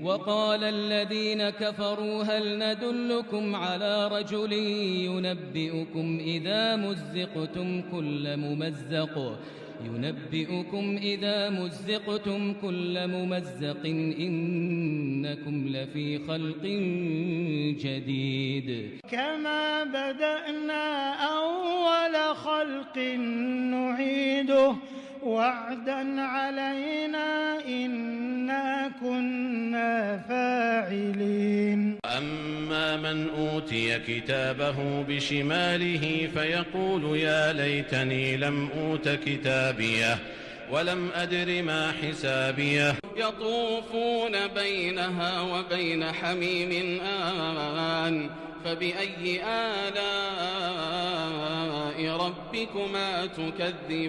وقال الذين كفروا هل ندلكم على رجل ينبئكم إذا مزقتم كل ممزق إنكم لفي خلق جديد كما بدأنا أول خلق نعيده وعدا علينا إنا كنا فاعلين أما من أوتي كتابه بشماله فيقول يا ليتني لم أوت كتابيه ولم أدر ما حسابيه يطوفون بينها وبين حميم آن فبأي آلاء ربكما تكذبان